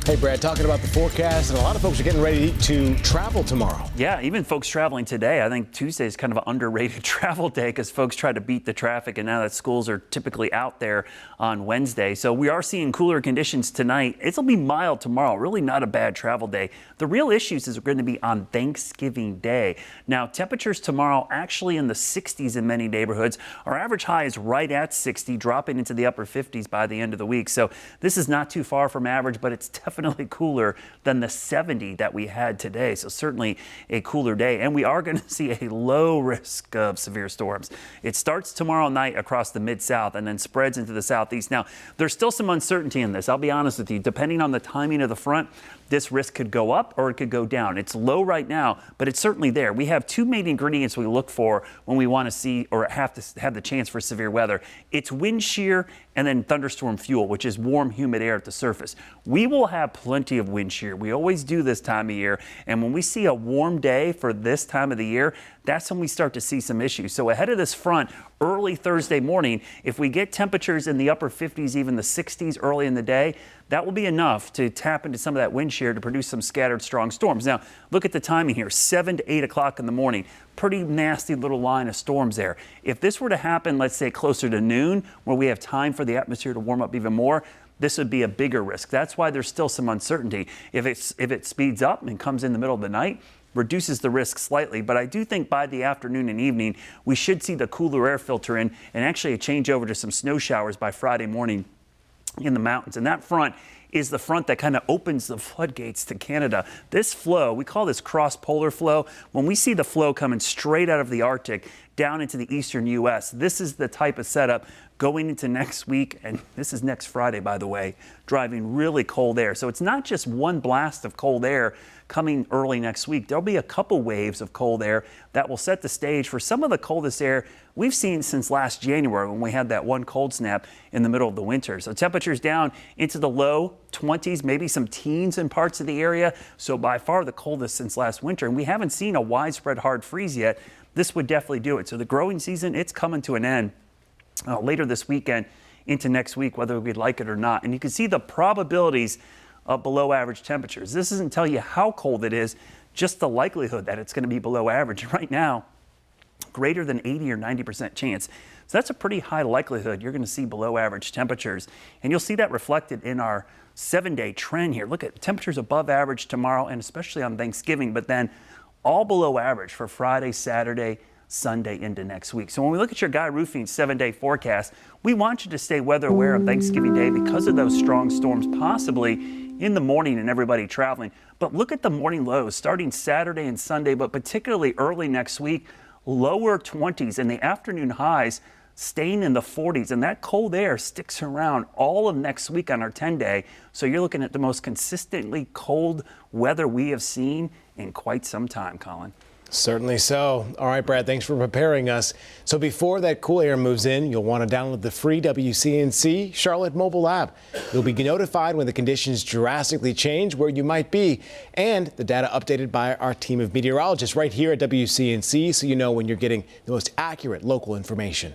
Hey, Brad, talking about the forecast, and a lot of folks are getting ready to travel tomorrow. Yeah, even folks traveling today. I think Tuesday is kind of an underrated travel day because folks try to beat the traffic, and now that schools are typically out there on Wednesday. So we are seeing cooler conditions tonight. It'll be mild tomorrow. Really not a bad travel day. The real issues is going to be on Thanksgiving Day. Now, temperatures tomorrow actually in the 60s in many neighborhoods. Our average high is right at 60, dropping into the upper 50s by the end of the week. So this is not too far from average, but it's definitely cooler than the 70 that we had today. So certainly a cooler day, and we are going to see a low risk of severe storms. It starts tomorrow night across the Mid-South and then spreads into the Southeast. Now, there's still some uncertainty in this. I'll be honest with you. Depending on the timing of the front, this risk could go up or it could go down. It's low right now, but it's certainly there. We have two main ingredients we look for when we want to see or have the chance for severe weather. It's wind shear and then thunderstorm fuel, which is warm, humid air at the surface. We will have plenty of wind shear. We always do this time of year. And when we see a warm day for this time of the year, that's when we start to see some issues. So ahead of this front, early Thursday morning, if we get temperatures in the upper 50s, even the 60s early in the day, that will be enough to tap into some of that wind shear to produce some scattered strong storms. Now, look at the timing here, 7 to 8 o'clock in the morning. Pretty nasty little line of storms there. If this were to happen, let's say closer to noon, where we have time for the atmosphere to warm up even more, this would be a bigger risk. That's why there's still some uncertainty. If it speeds up and comes in the middle of the night, reduces the risk slightly, but I do think by the afternoon and evening, we should see the cooler air filter in and actually a change over to some snow showers by Friday morning in the mountains. And that front is the front that kind of opens the floodgates to Canada. This flow, we call this cross-polar flow. When we see the flow coming straight out of the Arctic down into the eastern U.S., this is the type of setup going into next week, and this is next Friday, by the way, driving really cold air. So it's not just one blast of cold air coming early next week. There'll be a couple waves of cold air that will set the stage for some of the coldest air we've seen since last January when we had that one cold snap in the middle of the winter. So temperatures down into the low 20s, maybe some teens in parts of the area. So by far the coldest since last winter. And we haven't seen a widespread hard freeze yet. This would definitely do it. So the growing season, it's coming to an end later this weekend into next week, whether we'd like it or not. And you can see the probabilities of below average temperatures. This doesn't tell you how cold it is, just the likelihood that it's going to be below average. Right now, greater than 80 or 90% chance. So that's a pretty high likelihood you're going to see below average temperatures. And you'll see that reflected in our 7-day trend here. Look at temperatures above average tomorrow and especially on Thanksgiving, but then all below average for Friday, Saturday, Sunday into next week. So when we look at your Guy Roofing 7-day forecast, we want you to stay weather aware on Thanksgiving Day because of those strong storms possibly in the morning and everybody traveling. But look at the morning lows starting Saturday and Sunday, but particularly early next week, lower 20s and the afternoon highs staying in the 40s. And that cold air sticks around all of next week on our 10-day. So you're looking at the most consistently cold weather we have seen in quite some time, Colin. Certainly so. All right, Brad, thanks for preparing us. So before that cool air moves in, you'll want to download the free WCNC Charlotte mobile app. You'll be notified when the conditions drastically change where you might be, and the data updated by our team of meteorologists right here at WCNC, so you know when you're getting the most accurate local information.